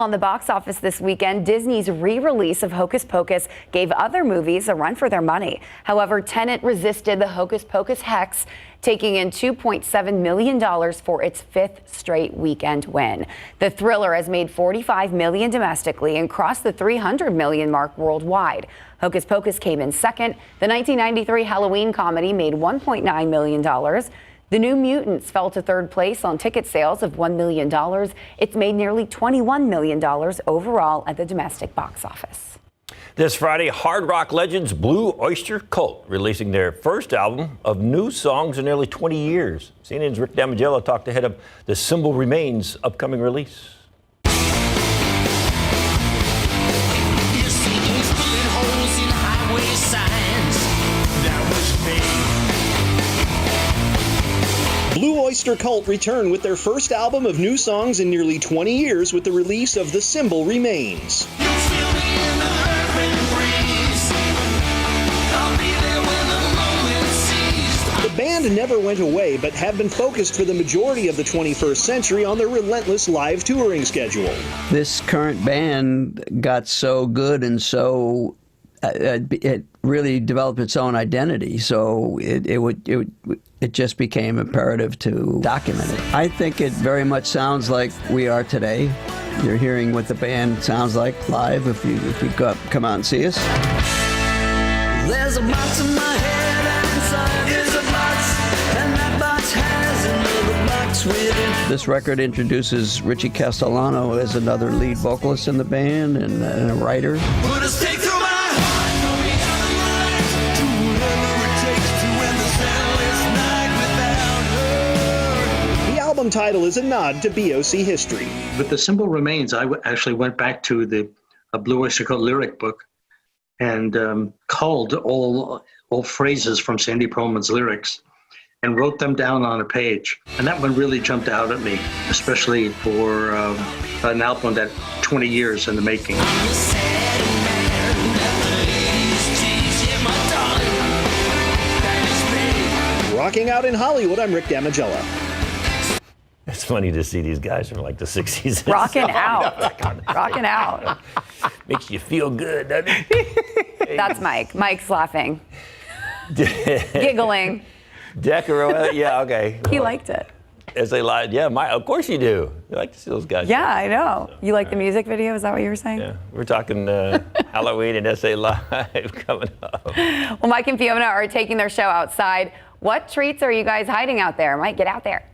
On the box office this weekend, Disney's re-release of Hocus Pocus gave other movies a run for their money. However, Tenet resisted the Hocus Pocus hex, taking in $2.7 million for its fifth straight weekend win. The thriller has made $45 million domestically and crossed the $300 million mark worldwide. Hocus Pocus came in second. The 1993 Halloween comedy made $1.9 million. The New Mutants fell to third place on ticket sales of $1 million. It's made nearly $21 million overall at the domestic box office. This Friday, hard rock legends Blue Oyster Cult releasing their first album of new songs in nearly 20 years. CNN's Rick Damigella talked ahead of The Symbol Remains upcoming release. Blue Oyster Cult return with their first album of new songs in nearly 20 years with the release of The Symbol Remains. The band never went away, but have been focused for the majority of the 21st century on their relentless live touring schedule. This current band got so good and so it really developed its own identity, so it just became imperative to document it. I think it very much sounds like we are today. You're hearing what the band sounds like live if you come out and see us. There's a box in my head and inside is a box, and that box has another box with it. This record introduces Richie Castellano as another lead vocalist in the band and a writer. Put a stake through my title is a nod to BOC history. With The Symbol Remains, I actually went back to the Blue Oyster Cult lyric book and culled all phrases from Sandy Pearlman's lyrics and wrote them down on a page. And that one really jumped out at me, especially for an album that 20 years in the making. Rocking out in Hollywood, I'm Rick Damigella. It's funny to see these guys from like the 60s. Rocking out. Rocking out. Makes you feel good, doesn't it? That's Mike. Mike's laughing. Giggling. Decaro, yeah, okay. He liked it. As they lied, yeah, of course you do. You like to see those guys. Yeah, I know. You like the music video? Is that what you were saying? Yeah, we're talking Halloween and SA Live coming up. Well, Mike and Fiona are taking their show outside. What treats are you guys hiding out there? Mike, get out there.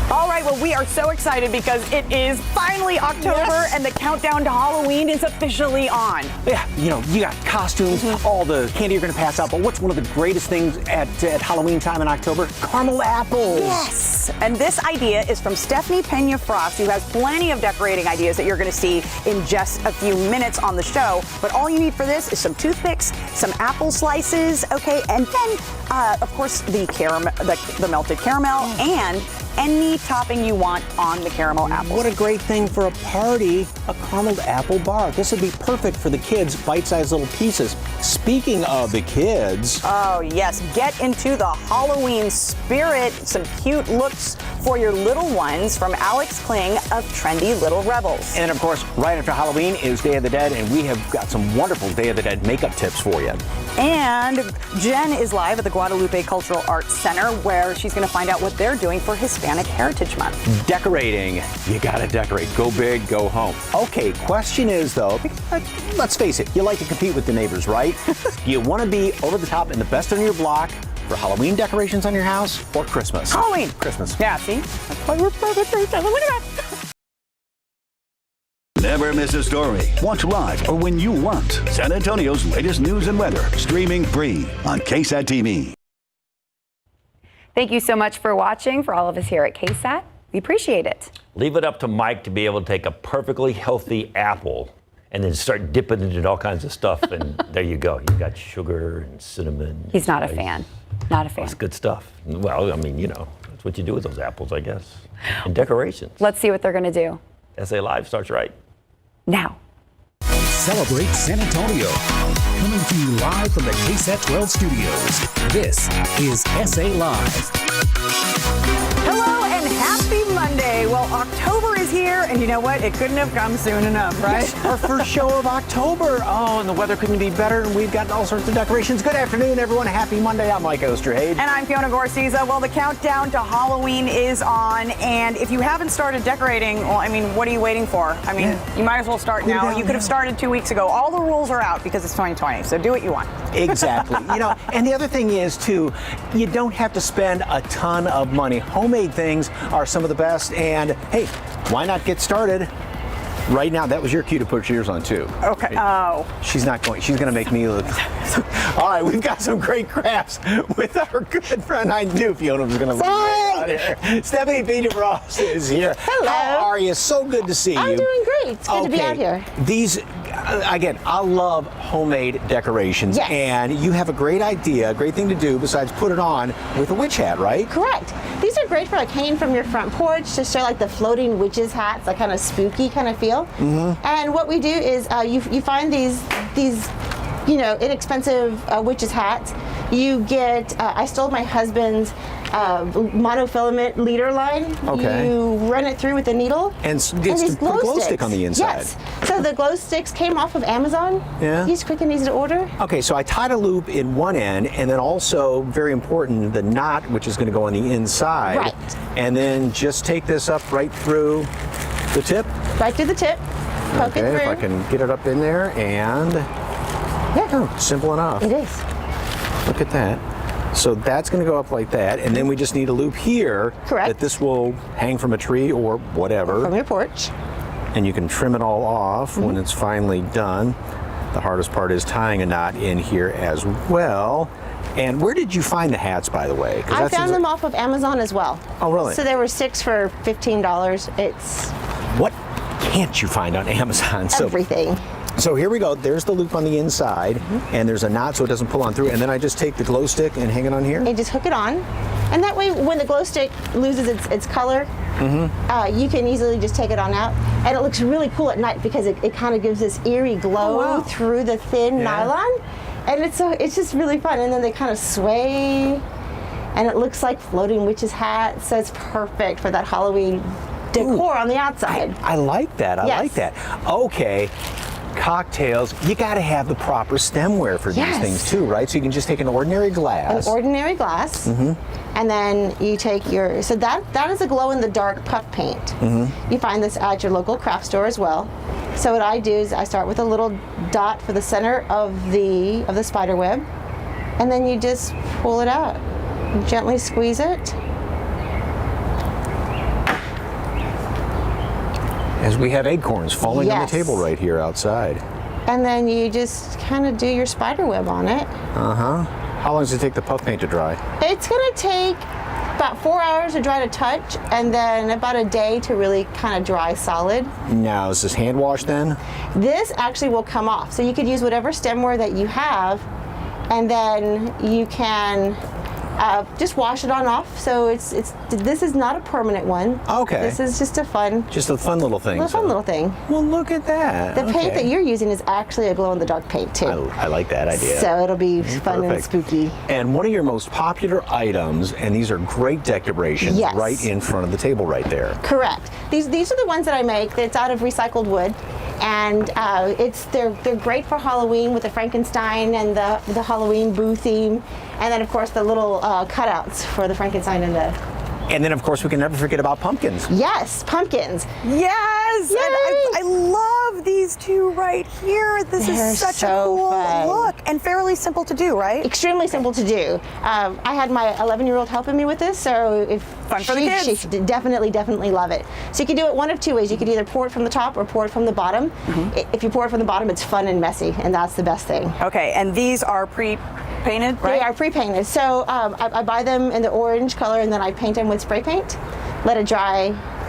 All right, well, we are so excited because it is finally October and the countdown to Halloween is officially on. Yeah, you know, you got costumes, all the candy you're going to pass out, but what's one of the greatest things at Halloween time in October? Caramel apples. Yes, and this idea is from Stephanie Pena Frost, who has plenty of decorating ideas that you're going to see in just a few minutes on the show. But all you need for this is some toothpicks, some apple slices, okay, and then, of course, the melted caramel and any topping you want on the caramel apple. What a great thing for a party, a carameled apple bar. This would be perfect for the kids, bite-sized little pieces. Speaking of the kids. Oh, yes, get into the Halloween spirit. Some cute looks for your little ones from Alex Kling of Trendy Little Rebels. And, of course, right after Halloween is Day of the Dead, and we have got some wonderful Day of the Dead makeup tips for you. And Jen is live at the Guadalupe Cultural Arts Center, where she's going to find out what they're doing for Hispanic Heritage Month. Decorating. You gotta decorate. Go big, go home. Okay, question is though, let's face it, you like to compete with the neighbors, right? Do you want to be over the top and the best on your block for Halloween decorations on your house or Christmas? Halloween. Christmas. Yeah, see? That's why we're perfect. Look at that. Never miss a story. Watch live or when you want. San Antonio's latest news and weather. Streaming free on KSAT TV. Thank you so much for watching. For all of us here at KSAT, we appreciate it. Leave it up to Mike to be able to take a perfectly healthy apple and then start dipping it in all kinds of stuff, and there you go. You've got sugar and cinnamon. He's not a fan. Not a fan. That's good stuff. Well, I mean, you know, that's what you do with those apples, I guess. And decorations. Let's see what they're going to do. SA Live starts right now. Celebrate San Antonio. Coming to you live from the KSAT 12 studios. This is SA Live. Hello and happy Monday. Well, October is here, and you know what? It couldn't have come soon enough, right? Yes, our first show of October. Oh, and the weather couldn't be better, and we've got all sorts of decorations. Good afternoon, everyone. Happy Monday. I'm Mike Osterhage. And I'm Fiona Gorsiza. Well, the countdown to Halloween is on, and if you haven't started decorating, well, I mean, what are you waiting for? I mean, you might as well start now. You could have started 2 weeks ago. All the rules are out because it's 2020, so do what you want. Exactly. And the other thing is, too, you don't have to spend a ton of money. Homemade things are some of the best, and hey, why not get started right now? That was your cue to put yours on, too. Okay. Oh. She's not going. She's going to make me look. All right, we've got some great crafts with our good friend. I knew Fiona was going to leave out here. Stephanie Pena-Frost is here. Hello. How are you? So good to see you. I'm doing great. It's good to be out here. These, again, I love homemade decorations. Yes. And you have a great idea, a great thing to do besides put it on with a witch hat, right? Correct. These are great for like hanging from your front porch to show like the floating witches hats, like kind of spooky kind of feel. Mm-hmm. And what we do is you find these inexpensive witches hats. You get, I stole my husband's monofilament leader line. Okay. You run it through with a needle. And put these a glow stick on the inside. Yes. So the glow sticks came off of Amazon. Yeah. These quick and easy to order. Okay, so I tied a loop in one end, and then also, very important, the knot, which is going to go on the inside. Right. And then just take this up right through the tip. Right through the tip. Poke it through. If I can get it up in there, and simple enough. It is. Look at that. So that's going to go up like that, and then we just need a loop here. Correct. That this will hang from a tree or whatever. From your porch. And you can trim it all off when it's finally done. The hardest part is tying a knot in here as well. And where did you find the hats, by the way? I found them off of Amazon as well. Oh, really? So there were 6 for $15. It's what can't you find on Amazon? Everything. So here we go. There's the loop on the inside, and there's a knot so it doesn't pull on through. And then I just take the glow stick and hang it on here? And just hook it on. And that way, when the glow stick loses its color, you can easily just take it on out. And it looks really cool at night because it kind of gives this eerie glow through the thin nylon. And it's just really fun. And then they kind of sway, and it looks like floating witches' hats. So it's perfect for that Halloween decor on the outside. I like that. I like that. Okay. Cocktails, you got to have the proper stemware for these things too, right? So you can just take an ordinary glass. An ordinary glass, and then you take your, so that is a glow-in-the-dark puff paint. You find this at your local craft store as well. So what I do is I start with a little dot for the center of the spider web, and then you just pull it out. You gently squeeze it. As we have acorns falling on the table right here outside. And then you just kind of do your spider web on it. How long does it take the puff paint to dry? It's going to take about 4 hours to dry to touch, and then about a day to really kind of dry solid. Now, is this hand wash then? This actually will come off. So you could use whatever stemware that you have, and then you can just wash it on off. So this is not a permanent one. Okay. This is just a fun little thing. Fun little thing. Well, look at that. The paint that you're using is actually a glow-in-the-dark paint too. I like that idea. So it'll be fun and spooky. And one of your most popular items, and these are great decorations, right in front of the table right there. Correct. These are the ones that I make. It's out of recycled wood. And they're great for Halloween with the Frankenstein and the Halloween Boo theme, and then of course the little cutouts for the Frankenstein and the. And then of course we can never forget about pumpkins. Yes, pumpkins. Yes, and I love these two right here. This is such a cool look and fairly simple to do, right? Extremely simple to do. I had my 11-year-old helping me with this, so if fun for the kids. She definitely love it. So you can do it one of two ways. You could either pour it from the top or pour it from the bottom. If you pour it from the bottom, it's fun and messy, and that's the best thing. Okay, and these are pre-painted, right? They are pre-painted. So I buy them in the orange color, and then I paint them with spray paint, let it dry,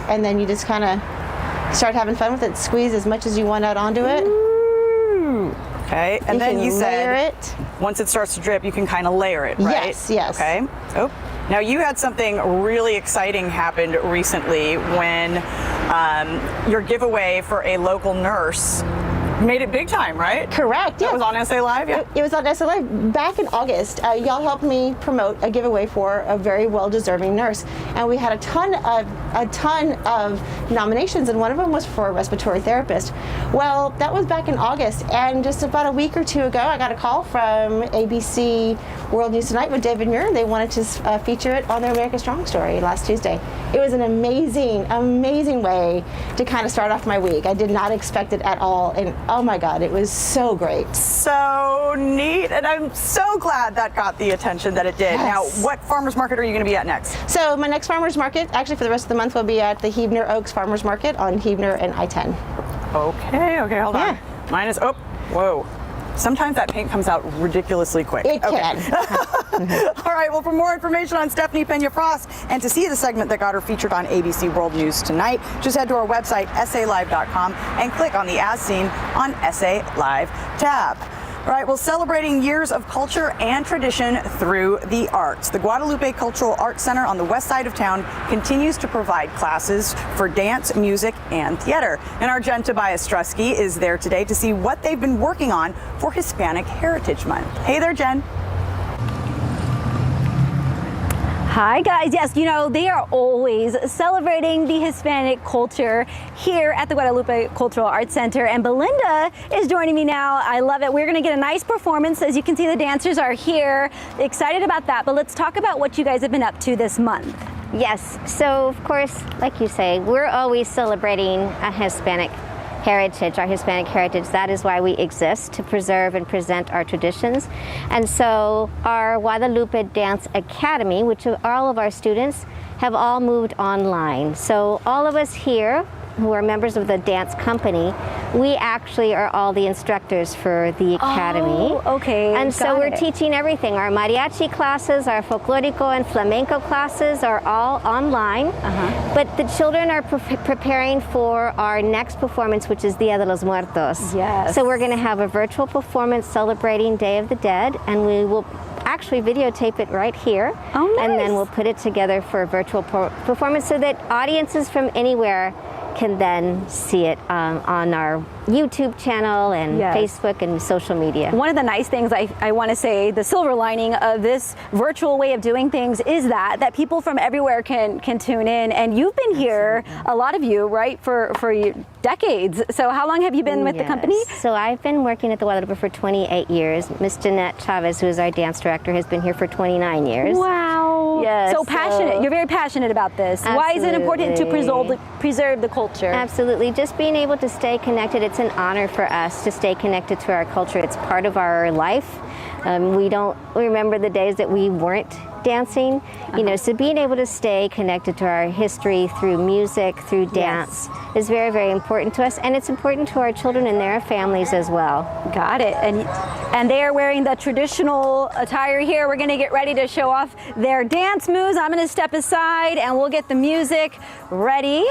and then you just kind of start having fun with it. Squeeze as much as you want out onto it. Ooh. Okay, and then you said once it starts to drip, you can kind of layer it, right? Yes, yes. Okay. Oh, now you had something really exciting happened recently when your giveaway for a local nurse made it big time, right? Correct. That Yeah. was on SA Live. Yeah. It was on SA Live back in August. Y'all helped me promote a giveaway for a very well-deserving nurse, and we had a ton of nominations, and one of them was for a respiratory therapist. Well, that was back in August, and just about a week or two ago, I got a call from ABC World News Tonight with David Muir, and they wanted to feature it on their America Strong story last Tuesday. It was an amazing, amazing way to kind of start off my week. I did not expect it at all, and oh my God, it was so great. So neat, and I'm so glad that got the attention that it did. Yes. Now, what farmers market are you going to be at next? So my next farmers market, actually for the rest of the month, will be at the HUEBNER Oaks Farmers Market on HUEBNER and I-10. Okay, hold on. Mine is, whoa. Sometimes that paint comes out ridiculously quick. It can. All right, well, for more information on Stephanie Pena-Frost and to see the segment that got her featured on ABC World News Tonight, just head to our website, salive.com, and click on the As Seen on SA Live tab. All right, well, celebrating years of culture and tradition through the arts. The Guadalupe Cultural Arts Center on the west side of town continues to provide classes for dance, music, and theater. And our Jen Tobias Strusky is there today to see what they've been working on for Hispanic Heritage Month. Hey there, Jen. Hi guys, yes, you know, they are always celebrating the Hispanic culture here at the Guadalupe Cultural Arts Center, and Belinda is joining me now. I love it. We're gonna get a nice performance. As you can see, the dancers are here. Excited about that, but let's talk about what you guys have been up to this month. Yes, so of course, like you say, we're always celebrating a Hispanic heritage, our Hispanic heritage. That is why we exist, to preserve and present our traditions. And so our Guadalupe Dance Academy, which all of our students have all moved online. So all of us here who are members of the dance company, we actually are all the instructors for the academy. Oh, okay. And so we're teaching everything. Our mariachi classes, our folklorico and flamenco classes are all online. But the children are preparing for our next performance, which is Dia de los Muertos. Yes. So we're going to have a virtual performance celebrating Day of the Dead, and we will actually videotape it right here. Oh, nice. And then we'll put it together for a virtual performance so that audiences from anywhere can then see it on our YouTube channel and Facebook and social media. One of the nice things I want to say, the silver lining of this virtual way of doing things is that people from everywhere can tune in, and you've been here, a lot of you, right, for decades. So how long have you been with the company? So I've been working at the Guadalupe for 28 years. Miss Jeanette Chavez, who is our dance director, has been here for 29 years. Wow. Yes. So passionate. You're very passionate about this. Absolutely. Why is it important to preserve the culture? Absolutely. Just being able to stay connected. It's an honor for us to stay connected to our culture. It's part of our life. We don't remember the days that we weren't dancing, you know, so being able to stay connected to our history through music, through dance is very, very important to us, and it's important to our children and their families as well. Got it. And they are wearing the traditional attire here. We're going to get ready to show off their dance moves. I'm going to step aside and we'll get the music ready.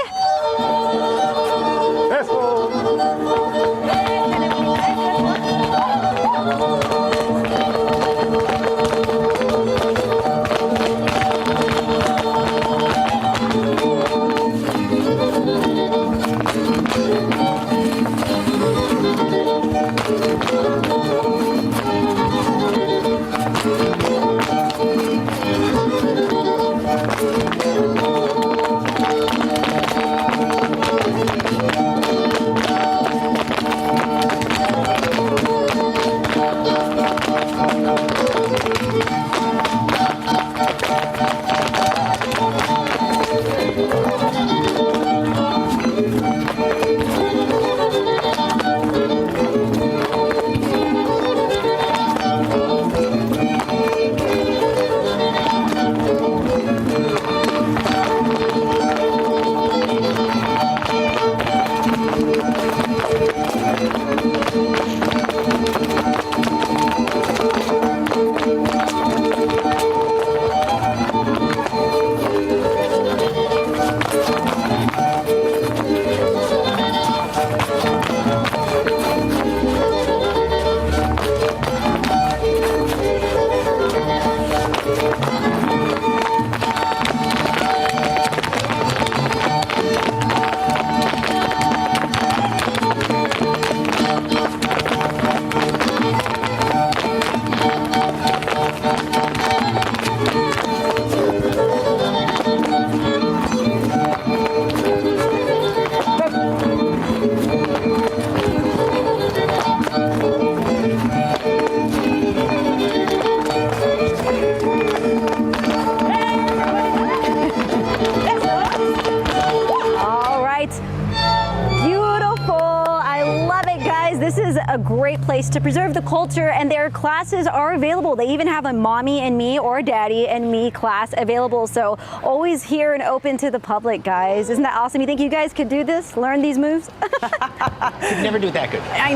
this is a great place to preserve the culture, and their classes are available. They even have a mommy and me or daddy and me class available. So always here and open to the public, guys. Isn't that awesome? You think you guys could do this? Learn these moves? Could never do it that good. I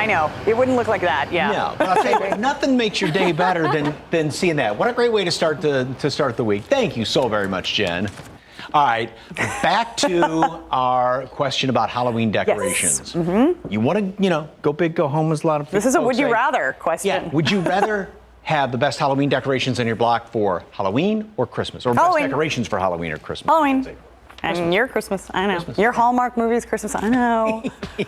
know. It wouldn't look like that, yeah. No, but I'll tell you, nothing makes your day better than seeing that. What a great way to start the week. Thank you so very much, Jen. All right, back to our question about Halloween decorations. Yes. You want to, go big, go home, as a lot of people This is a would you say. rather question. Yeah. Would you rather have the best Halloween decorations in your block for Halloween or Christmas? Or Halloween. best decorations for Halloween or Christmas? Halloween. And your Christmas, I know. Christmas. Your Hallmark movies, Christmas, I know.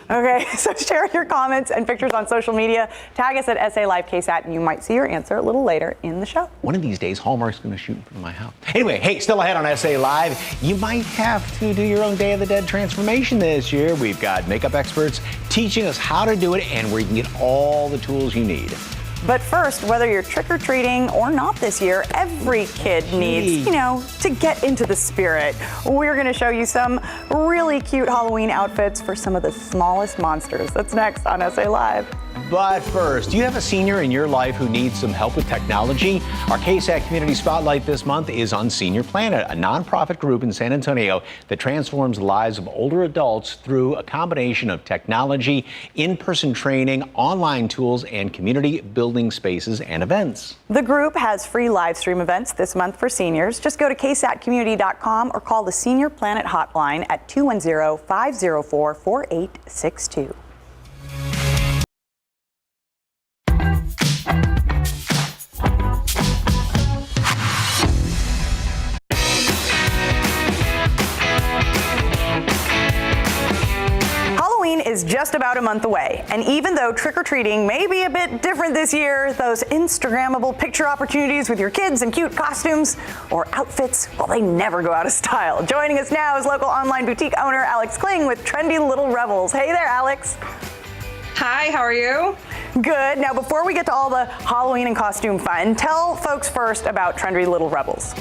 Okay, so share your comments and pictures on social media. Tag us at SA Live KSAT, and you might see your answer a little later in the show. One of these days, Hallmark's going to shoot in front of my house. Anyway, hey, still ahead on SA Live, you might have to do your own Day of the Dead transformation this year. We've got makeup experts teaching us how to do it and where you can get all the tools you need. But first, whether you're trick-or-treating or not this year, every kid needs, to get into the spirit. We're going to show you some really cute Halloween outfits for some of the smallest monsters. That's next on SA Live. But first, do you have a senior in your life who needs some help with technology? Our KSAT Community Spotlight this month is on Senior Planet, a nonprofit group in San Antonio that transforms the lives of older adults through a combination of technology, in-person training, online tools, and community building spaces and events. The group has free live stream events this month for seniors. Just go to ksatcommunity.com or call the Senior Planet hotline at 210-504-4862. Is just about a month away, and even though trick-or-treating may be a bit different this year, those Instagrammable picture opportunities with your kids and cute costumes or outfits, well, they never go out of style. Joining us now is local online boutique owner Alex Kling with Trendy Little Rebels. Hey there, Alex. Hi, how are you? Good. Now, before we get to all the Halloween and costume fun, tell folks first about Trendy Little Rebels.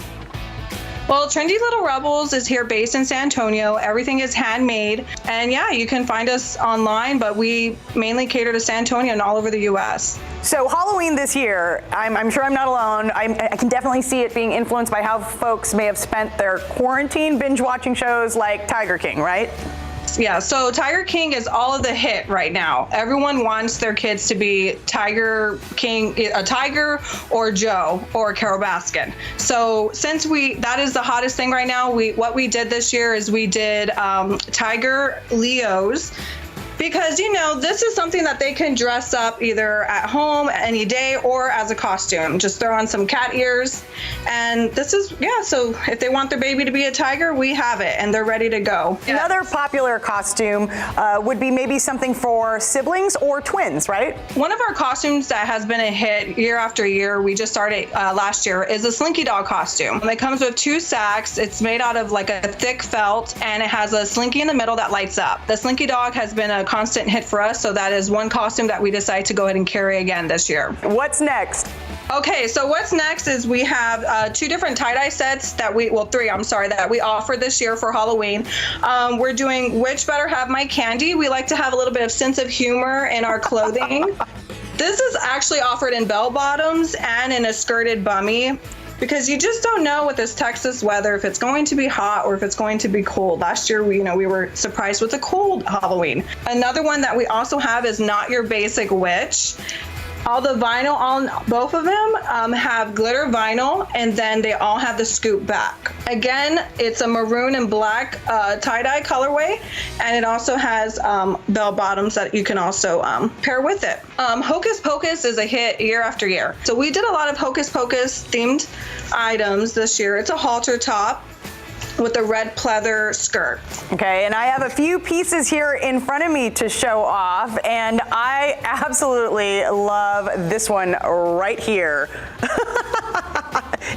Well, Trendy Little Rebels is here based in San Antonio. Everything is handmade. And yeah, you can find us online, but we mainly cater to San Antonio and all over the U.S. So Halloween this year, I'm sure I'm not alone. I can definitely see it being influenced by how folks may have spent their quarantine binge-watching shows like Tiger King, right? Yeah, so Tiger King is all of the hit right now. Everyone wants their kids to be Tiger King, a Tiger or Joe or Carol Baskin. So since that is the hottest thing right now, what we did this year is we did Tiger Leos. Because, this is something that they can dress up either at home any day or as a costume. Just throw on some cat ears. And this is, so if they want their baby to be a tiger, we have it and they're ready to go. Yes. Another popular costume would be maybe something for siblings or twins, right? One of our costumes that has been a hit year after year, we just started last year, is a Slinky Dog costume. It comes with 2 sacks. It's made out of like a thick felt and it has a slinky in the middle that lights up. The Slinky Dog has been a constant hit for us, so that is one costume that we decided to go ahead and carry again this year. What's next? Okay, so what's next is we have 2 different tie-dye sets that 3, that we offer this year for Halloween. We're doing Which Better Have My Candy. We like to have a little bit of sense of humor in our clothing. This is actually offered in bell bottoms and in a skirted bummy, because you just don't know with this Texas weather if it's going to be hot or if it's going to be cold. Last year, we were surprised with a cold Halloween. Another one that we also have is Not Your Basic Witch. All the vinyl on both of them have glitter vinyl, and then they all have the scoop back. Again, it's a maroon and black tie-dye colorway, and it also has bell bottoms that you can also pair with it. Hocus Pocus is a hit year after year. So we did a lot of Hocus Pocus themed items this year. It's a halter top with a red pleather skirt. Okay, and I have a few pieces here in front of me to show off, and I absolutely love this one right here.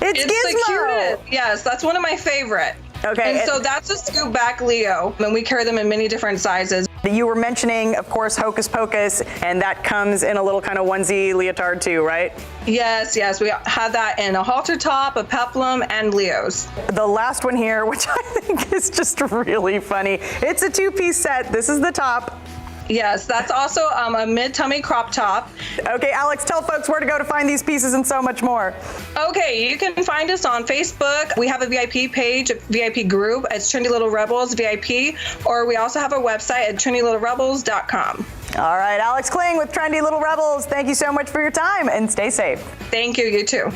It's Gizmo. The cutest. Yes, that's one of my favorite. Okay. And so that's a scoop back Leo, and we carry them in many different sizes. You were mentioning, of course, Hocus Pocus, and that comes in a little kind of onesie leotard too, right? Yes, we have that in a halter top, a peplum, and Leos. The last one here, which I think is just really funny. It's a 2-piece set. This is the top. Yes, that's also a mid-tummy crop top. Okay, Alex, tell folks where to go to find these pieces and so much more. Okay, you can find us on Facebook. We have a VIP page, a VIP group. It's Trendy Little Rebels VIP, or we also have a website at trendylittlerebels.com. All right, Alex Kling with Trendy Little Rebels. Thank you so much for your time and stay safe. Thank you, you too.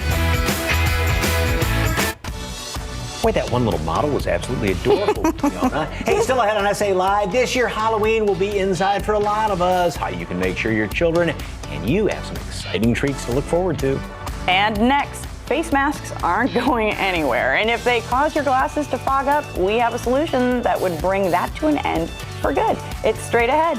Boy, that one little model was absolutely adorable, Fiona. Hey, still ahead on SA Live. This year, Halloween will be inside for a lot of us. How you can make sure your children and you have some exciting treats to look forward to. And next, face masks aren't going anywhere. And if they cause your glasses to fog up, we have a solution that would bring that to an end for good. It's straight ahead.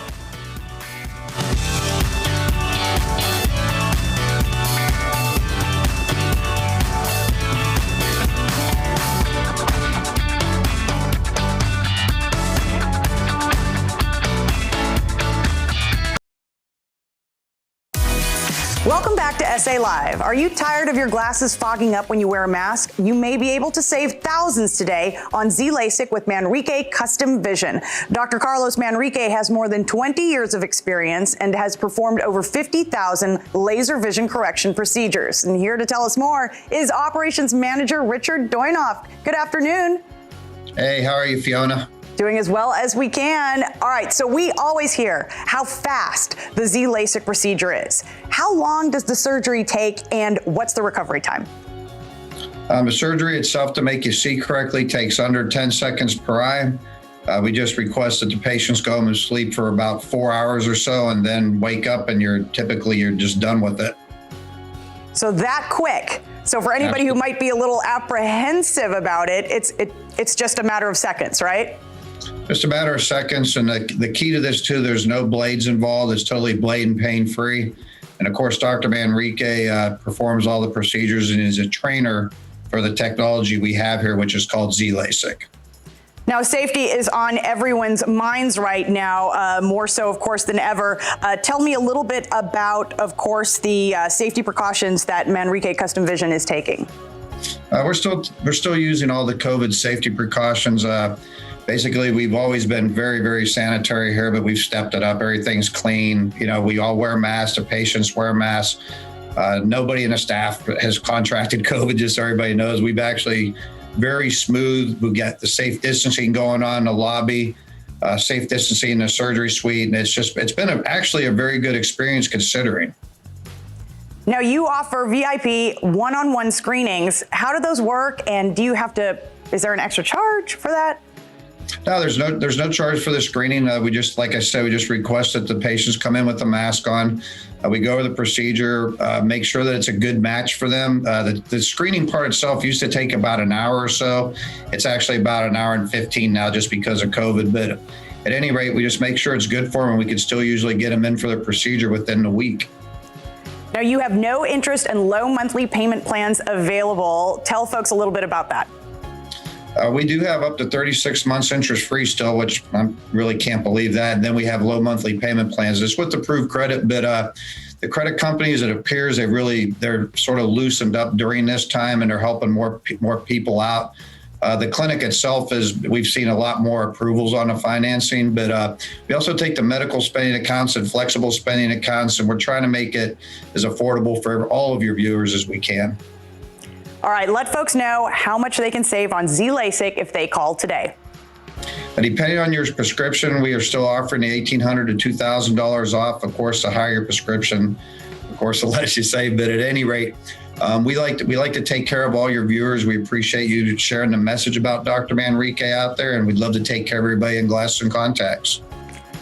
Welcome back to SA Live. Are you tired of your glasses fogging up when you wear a mask? You may be able to save thousands today on Z-LASIK with Manrique Custom Vision. Dr. Carlos Manrique has more than 20 years of experience and has performed over 50,000 laser vision correction procedures. And here to tell us more is Operations Manager Richard Doinoff. Good afternoon. Hey, how are you, Fiona? Doing as well as we can. All right, so we always hear how fast the Z-LASIK procedure is. How long does the surgery take and what's the recovery time? The surgery itself to make you see correctly takes under 10 seconds per eye. We just request that the patients go home and sleep for about 4 hours or so and then wake up and you're just done with it. So that quick. So for anybody who might be a little apprehensive about it, it's just a matter of seconds, right? Just a matter of seconds. And the key to this, too, there's no blades involved. It's totally blade and pain-free. And, of course, Dr. Manrique performs all the procedures and is a trainer for the technology we have here, which is called Z-LASIK. Now, safety is on everyone's minds right now, more so, of course, than ever. Tell me a little bit about, of course, the safety precautions that Manrique Custom Vision is taking. We're still using all the COVID safety precautions. Basically, we've always been very, very sanitary here, but we've stepped it up. Everything's clean. You know, we all wear masks. The patients wear masks. Nobody in the staff has contracted COVID, just so everybody knows. We've actually very smooth. We got the safe distancing going on in the lobby, safe distancing in the surgery suite. And it's been actually a very good experience considering. Now, you offer VIP one-on-one screenings. How do those work? And is there an extra charge for that? No, there's no charge for the screening. We just request that the patients come in with the mask on. We go over the procedure, make sure that it's a good match for them. The screening part itself used to take about an hour or so. It's actually about an hour and 15 now just because of COVID. But at any rate, we just make sure it's good for them. We can still usually get them in for the procedure within the week. Now, you have no interest and low monthly payment plans available. Tell folks a little bit about that. We do have up to 36 months interest-free still, which I really can't believe that. And then we have low monthly payment plans. It's with approved credit, but the credit companies, it appears they're sort of loosened up during this time and they're helping more people out. The clinic itself we've seen a lot more approvals on the financing, but we also take the medical spending accounts and flexible spending accounts, and we're trying to make it as affordable for all of your viewers as we can. All right, let folks know how much they can save on Z-LASIK if they call today. And depending on your prescription, we are still offering the $1,800 to $2,000 off. Of course, the higher prescription, of course, the less you save. But at any rate, we like to take care of all your viewers. We appreciate you sharing the message about Dr. Manrique out there, and we'd love to take care of everybody in glasses and contacts.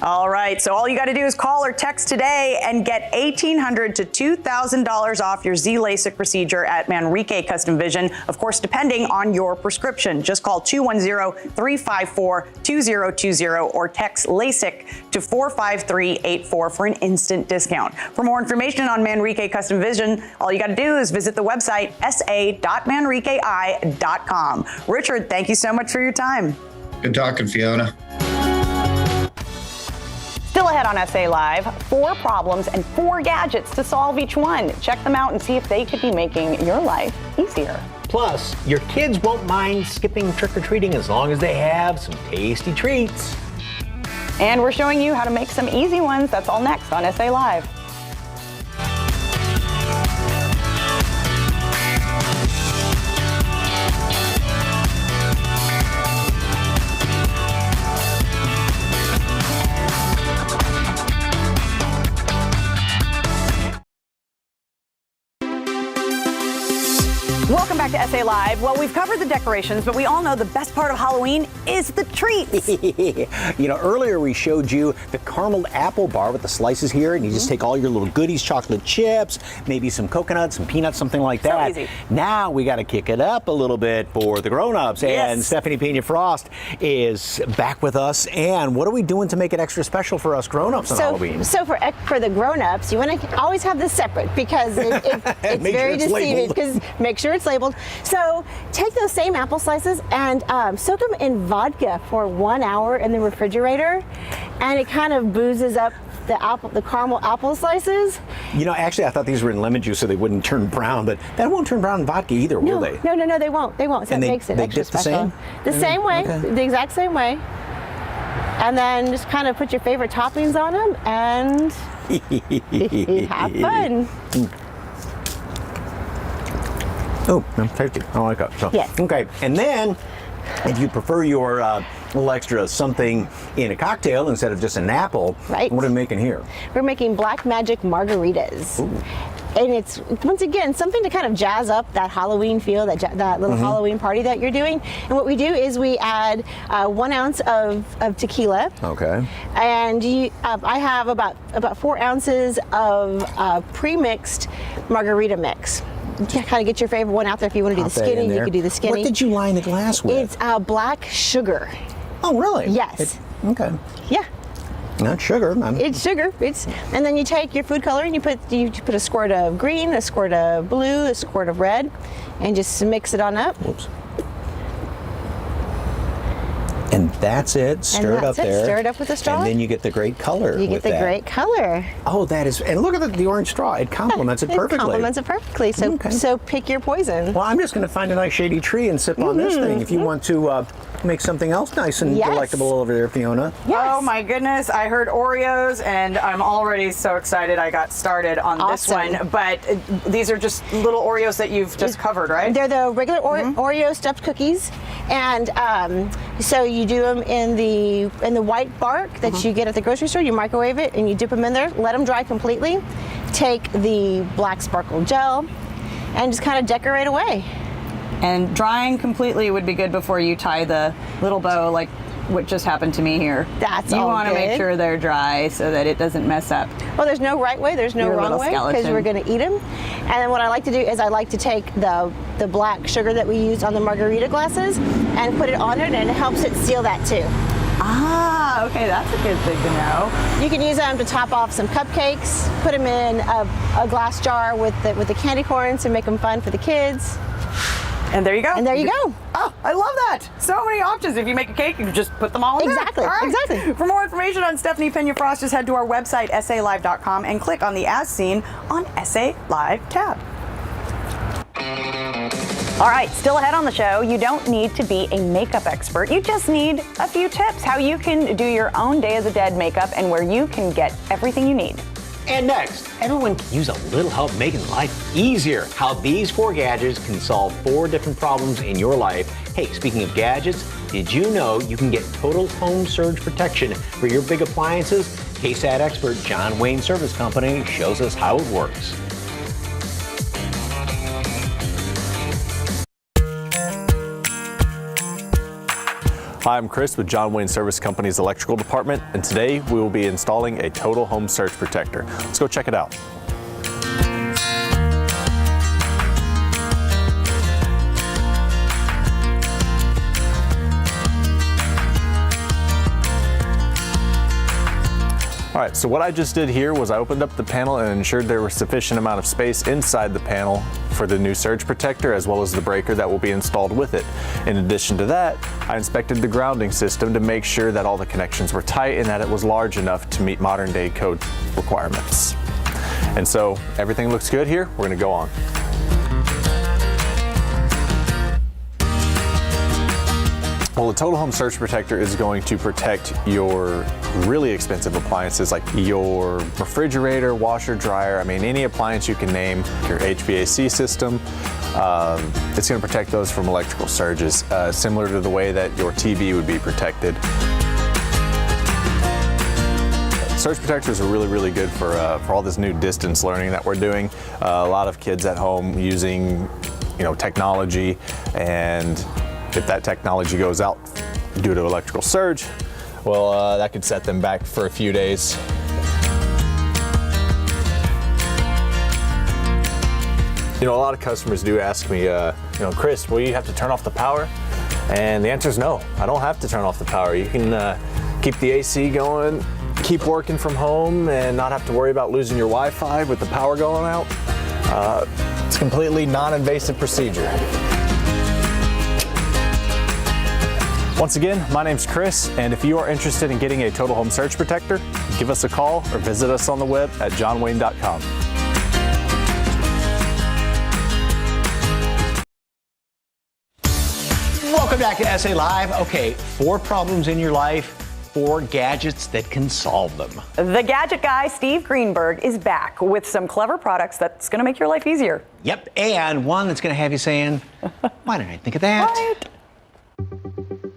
All right, so all you got to do is call or text today and get $1,800 to $2,000 off your Z-LASIK procedure at Manrique Custom Vision, of course, depending on your prescription. Just call 210-354-2020 or text LASIK to 45384 for an instant discount. For more information on Manrique Custom Vision, all you got to do is visit the website sa.manriqueeye.com. Richard, thank you so much for your time. Good talking, Fiona. Still ahead on SA Live, 4 problems and 4 gadgets to solve each one. Check them out and see if they could be making your life easier. Plus, your kids won't mind skipping trick-or-treating as long as they have some tasty treats. And we're showing you how to make some easy ones. That's all next on SA Live. Welcome back to SA Live. Well, we've covered the decorations, but we all know the best part of Halloween is the treats. You know, earlier we showed you the carameled apple bar with the slices here, and you just take all your little goodies, chocolate chips, maybe some coconuts, some peanuts, something like that. So easy. Now we got to kick it up a little bit for the grown-ups, and Stephanie Pena Frost is back with us. And what are we doing to make it extra special for us grown-ups on Halloween? So for the grown-ups, you want to always have this separate because it's very deceiving. Because make sure it's labeled. So take those same apple slices and soak them in vodka for 1 hour in the refrigerator, and it kind of boozes up the caramel apple slices. You know, actually, I thought these were in lemon juice so they wouldn't turn brown, but that won't turn brown in vodka either, will they? No, they won't. They won't. So and it makes it extra dip the special. same? The same way, Okay. the exact same way. And then just kind of put your favorite toppings on them and have fun. Oh, I'm tasty. I like that. So, yes. Okay, and then if you prefer your little extra something in a cocktail instead of just an apple, right? What are we making here? We're making Black Magic margaritas. Ooh. And it's, once again, something to kind of jazz up that Halloween feel, that little Halloween party that you're doing. And what we do is we add 1 ounce of tequila. Okay. And I have about 4 ounces of pre-mixed margarita mix. To kind of get your favorite one out there. If you want to do the skinny, you could do the skinny. What did you line the glass with? It's black sugar. Oh, really? Yes. Okay. Yeah. Not sugar. It's sugar. And then you take your food color and you put a squirt of green, a squirt of blue, a squirt of red, and just mix it on up. Whoops. And that's it. Stir it up there. Stir it up with a straw. And then you get the great color. You get the great color. Oh, that is. And look at the orange straw. It complements it perfectly. It complements it perfectly. So pick your poison. Well, I'm just going to find a nice shady tree and sip on this thing. If you want to make something else nice and delectable over there, Fiona. Yes. Oh my goodness, I heard Oreos and I'm already so excited I got started on this one. But these are just little Oreos that you've just covered, right? They're the regular Oreo stuffed cookies. And so you do them in the white bark that you get at the grocery store. You microwave it and you dip them in there, let them dry completely. Take the black sparkle gel and just kind of decorate away. And drying completely would be good before you tie the little bow, like what just happened to me here. That's you all want to good. make sure they're dry so that it doesn't mess up. Well, there's no right way, there's no Your wrong little way, because skeleton. we're going to eat them. And then what I like to do is I like to take the black sugar that we used on the margarita glasses and put it on it, and it helps it seal that too. Ah, okay, that's a good thing to know. You can use them to top off some cupcakes, put them in a glass jar with the candy corns to make them fun for the kids. And there you go. And there you go. Oh, I love that. So many options. If you make a cake, you can just put them all in Exactly, there. All right. exactly. For more information on Stephanie Pena Frost, just head to our website, salive.com, and click on the As Seen on SA Live tab. All right, still ahead on the show, you don't need to be a makeup expert. You just need a few tips how you can do your own Day of the Dead makeup and where you can get everything you need. And next, everyone can use a little help making life easier. How these 4 gadgets can solve 4 different problems in your life. Hey, speaking of gadgets, did you know you can get total home surge protection for your big appliances? KSAT expert John Wayne Service Company shows us how it works. Hi, I'm Chris with John Wayne Service Company's electrical department, and today we will be installing a total home surge protector. Let's go check it out. All right, so what I just did here was I opened up the panel and ensured there was sufficient amount of space inside the panel for the new surge protector as well as the breaker that will be installed with it. In addition to that, I inspected the grounding system to make sure that all the connections were tight and that it was large enough to meet modern day code requirements. And so everything looks good here. We're gonna go on. Well, the Total Home Surge Protector is going to protect your really expensive appliances like your refrigerator, washer, dryer, I mean, any appliance you can name, your HVAC system. It's going to protect those from electrical surges, similar to the way that your TV would be protected. Surge protectors are really, really good for all this new distance learning that we're doing. A lot of kids at home using, technology, and if that technology goes out due to electrical surge, well, that could set them back for a few days. A lot of customers do ask me, Chris, will you have to turn off the power? And the answer is no, I don't have to turn off the power. You can keep the AC going, keep working from home, and not have to worry about losing your Wi-Fi with the power going out. It's a completely non-invasive procedure. Once again, my name's Chris, and if you are interested in getting a Total Home Surge Protector, give us a call or visit us on the web at johnwayne.com. Welcome back to SA Live. Okay, 4 problems in your life, 4 gadgets that can solve them. The gadget guy, Steve Greenberg, is back with some clever products that's going to make your life easier. Yep, and one that's going to have you saying, why didn't I think of that? Right.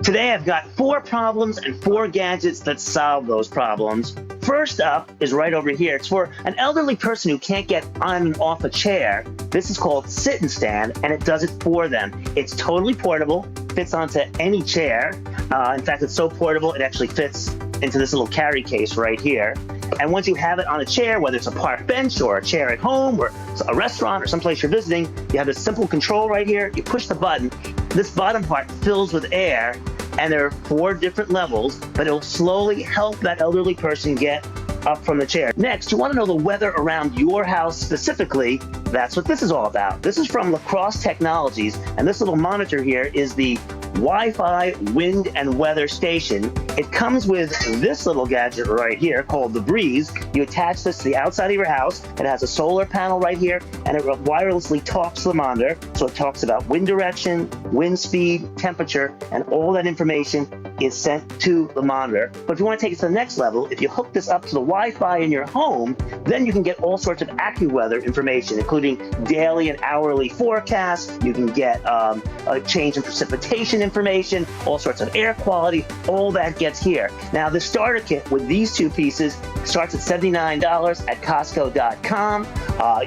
Today I've got 4 problems and 4 gadgets that solve those problems. First up is right over here. It's for an elderly person who can't get on and off a chair. This is called Sit and Stand, and it does it for them. It's totally portable, fits onto any chair. In fact, it's so portable it actually fits into this little carry case right here. And once you have it on a chair, whether it's a park bench or a chair at home or a restaurant or someplace you're visiting, you have this simple control right here. You push the button. This bottom part fills with air, and there are 4 different levels, but it'll slowly help that elderly person get up from the chair. Next, you want to know the weather around your house specifically. That's what this is all about. This is from LACROSSE Technologies, and this little monitor here is the Wi-Fi wind and weather station. It comes with this little gadget right here called the Breeze. You attach this to the outside of your house. It has a solar panel right here, and it wirelessly talks to the monitor. So it talks about wind direction, wind speed, temperature, and all that information is sent to the monitor. But if you want to take it to the next level, if you hook this up to the Wi-Fi in your home, then you can get all sorts of AccuWeather information, including daily and hourly forecasts. You can get a change in precipitation information, all sorts of air quality, all that gets here. Now, the starter kit with these 2 pieces starts at $79 at Costco.com.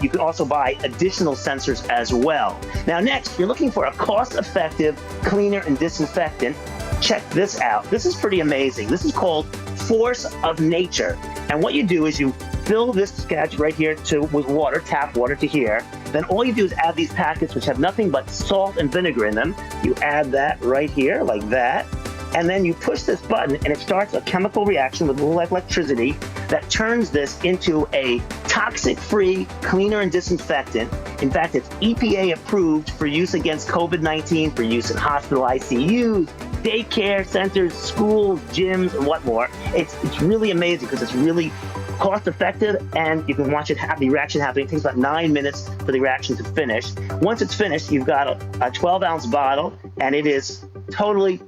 You can also buy additional sensors as well. Now, next, you're looking for a cost-effective cleaner and disinfectant. Check this out. This is pretty amazing. This is called Force of Nature. And what you do is you fill this gadget right here with water, tap water to here. Then all you do is add these packets, which have nothing but salt and vinegar in them. You add that right here, like that. And then you push this button, and it starts a chemical reaction with a little electricity that turns this into a toxic-free cleaner and disinfectant. In fact, it's EPA approved for use against COVID-19, for use in hospital ICUs, daycare centers, schools, gyms, and what more. It's really amazing because it's really cost effective, and you can watch it have the reaction happening. It takes about 9 minutes for the reaction to finish. Once it's finished, you've got a 12-ounce bottle, and it is totally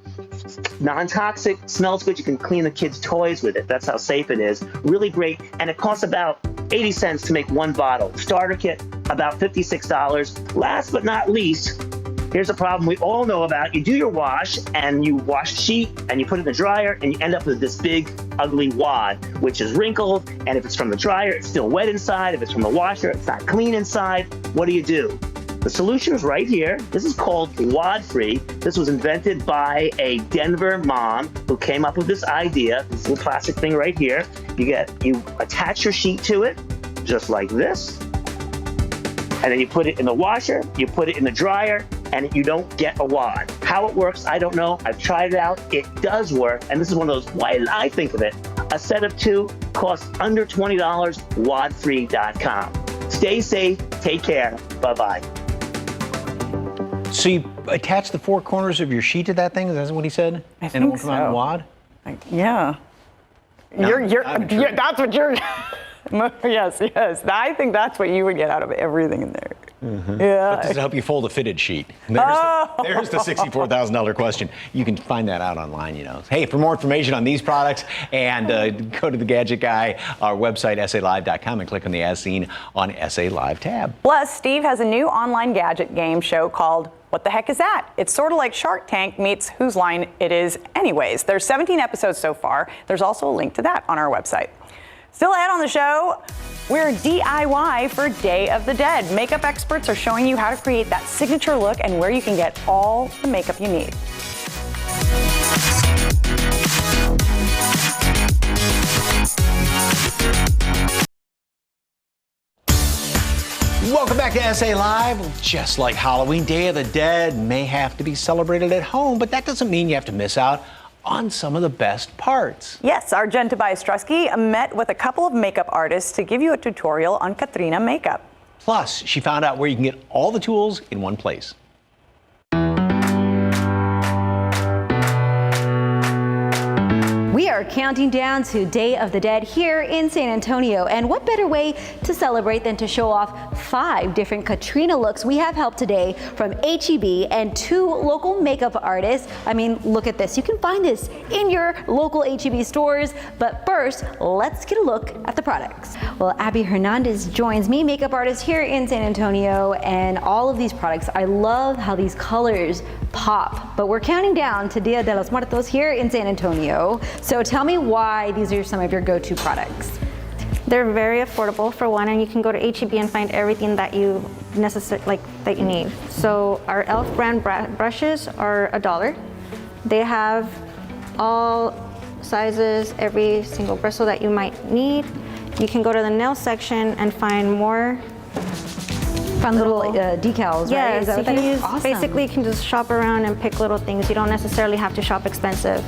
non-toxic, smells good. You can clean the kids' toys with it. That's how safe it is. Really great, and it costs about 80 cents to make 1 bottle. Starter kit, about $56. Last but not least, here's a problem we all know about. You do your wash, and you wash a sheet, and you put it in the dryer, and you end up with this big, ugly wad, which is wrinkled, and if it's from the dryer, it's still wet inside. If it's from the washer, it's not clean inside. What do? The solution is right here. This is called Wad Free. This was invented by a Denver mom who came up with this idea, this little plastic thing right here. You attach your sheet to it, just like this, and then you put it in the washer, you put it in the dryer, and you don't get a wad. How it works, I don't know. I've tried it out. It does work, and this is one of those, why did I think of it? A set of 2 costs under $20, wadfree.com. Stay safe, take care, bye-bye. So you attach the 4 corners of your sheet to that thing? Is that what he said? I think and it won't come out in a so. wad? Yeah. That's what you're. Yes. I think that's what you would get out of everything in there. Yeah. But does it help you fold a fitted sheet? There's the $64,000 question. You can find that out online, you know. Hey, for more information on these products, and go to the Gadget Guy, our website, SALive.com, and click on the As Seen on SA Live tab. Plus, Steve has a new online gadget game show called What the Heck Is That? It's sort of like Shark Tank meets Whose Line It Is Anyways. There's 17 episodes so far. There's also a link to that on our website. Still ahead on the show, we're DIY for Day of the Dead. Makeup experts are showing you how to create that signature look and where you can get all the makeup you need. Welcome back to SA Live. Just like Halloween, Day of the Dead may have to be celebrated at home, but that doesn't mean you have to miss out on some of the best parts. Yes, our Jen Tobias Strusky met with a couple of makeup artists to give you a tutorial on Katrina makeup. Plus, she found out where you can get all the tools in one place. We are counting down to Day of the Dead here in San Antonio, and what better way to celebrate than to show off 5 different Katrina looks. We have help today from HEB and 2 local makeup artists. I mean, look at this. You can find this in your local HEB stores, but first, let's get a look at the products. Well, Abby Hernandez joins me, makeup artist here in San Antonio, and all of these products, I love how these colors pop, but we're counting down to Dia de los Muertos here in San Antonio. So tell me why these are some of your go-to products. They're very affordable for one, and you can go to HEB and find everything that you that you need. So our e.l.f. brand brushes are $1. They have all sizes, every single bristle that you might need. You can go to the nail section and find more fun little decals, right? Yes, awesome. Basically you can just shop around and pick little things. You don't necessarily have to shop expensive.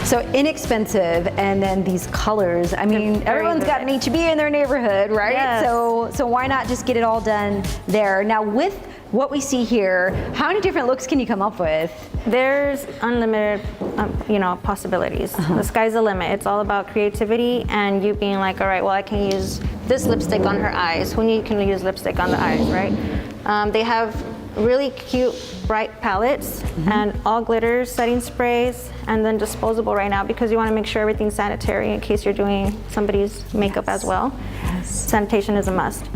So inexpensive, and then these colors. I mean, everyone's got an HEB in their neighborhood, right? Yes. So why not just get it all done there? Now, with what we see here, how many different looks can you come up with? There's unlimited, possibilities. The sky's the limit. It's all about creativity and you being like, all right, well, I can use this lipstick on her eyes. Who can use lipstick on the eyes, right? They have really cute, bright palettes and all glitters, setting sprays, and then disposable right now because you want to make sure everything's sanitary in case you're doing somebody's makeup as well. Yes. Sanitation is a must.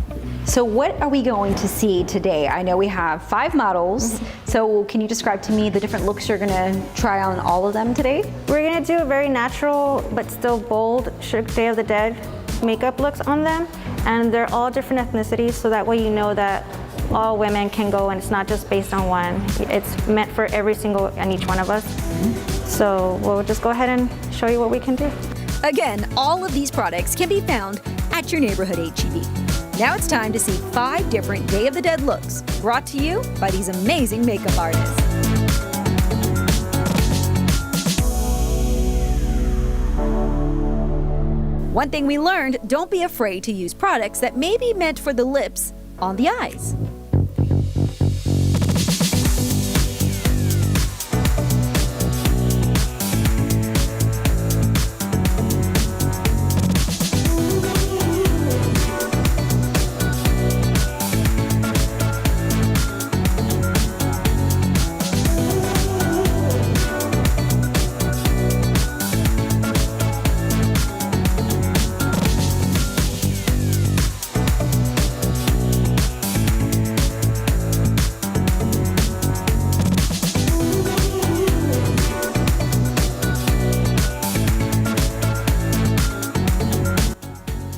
So what are we going to see today? I know we have 5 models. So can you describe to me the different looks you're gonna try on all of them today? We're gonna do a very natural but still bold Day of the Dead makeup looks on them. And they're all different ethnicities, so that way you know that all women can go and it's not just based on one. It's meant for every single and each one of us. So we'll just go ahead and show you what we can do. Again, all of these products can be found at your neighborhood HEB. Now it's time to see 5 different Day of the Dead looks, brought to you by these amazing makeup artists. One thing we learned, don't be afraid to use products that may be meant for the lips on the eyes.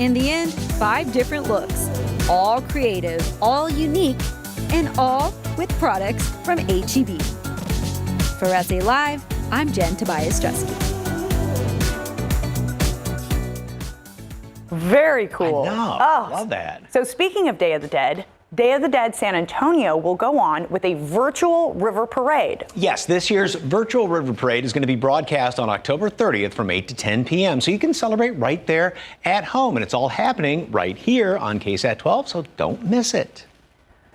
In the end, 5 different looks, all creative, all unique, and all with products from HEB. For SA Live, I'm Jen Tobias Strusky. Very cool. I know, I love that. So speaking of Day of the Dead San Antonio will go on with a virtual river parade. Yes, this year's virtual river parade is going to be broadcast on October 30th from 8 to 10 p.m. So you can celebrate right there at home. And it's all happening right here on KSAT 12, so don't miss it.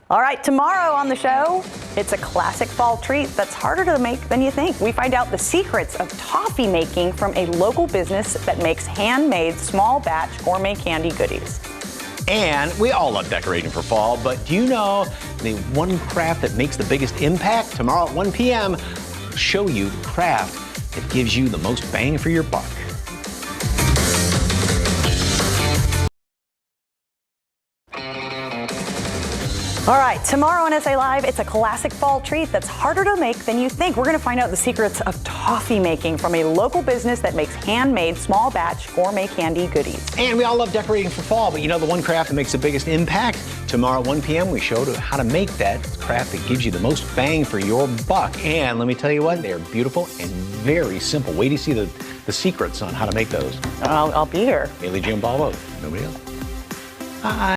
All right, tomorrow on the show, it's a classic fall treat that's harder to make than you think. We find out the secrets of toffee making from a local business that makes handmade small batch gourmet candy goodies. And we all love decorating for fall, but do you know the one craft that makes the biggest impact? Tomorrow at 1 p.m., we'll show you the craft that gives you the most bang for your buck. All right, tomorrow on SA Live, it's a classic fall treat that's harder to make than you think. We're going to find out the secrets of toffee making from a local business that makes handmade, small batch gourmet candy goodies. And we all love decorating for fall, but you know the one craft that makes the biggest impact? Tomorrow at 1 p.m., we show you how to make that craft that gives you the most bang for your buck. And let me tell you what, they're beautiful and very simple. Wait to see the secrets on how to make those. I'll be here. Haley, Jim, Paul, nobody else. Bye.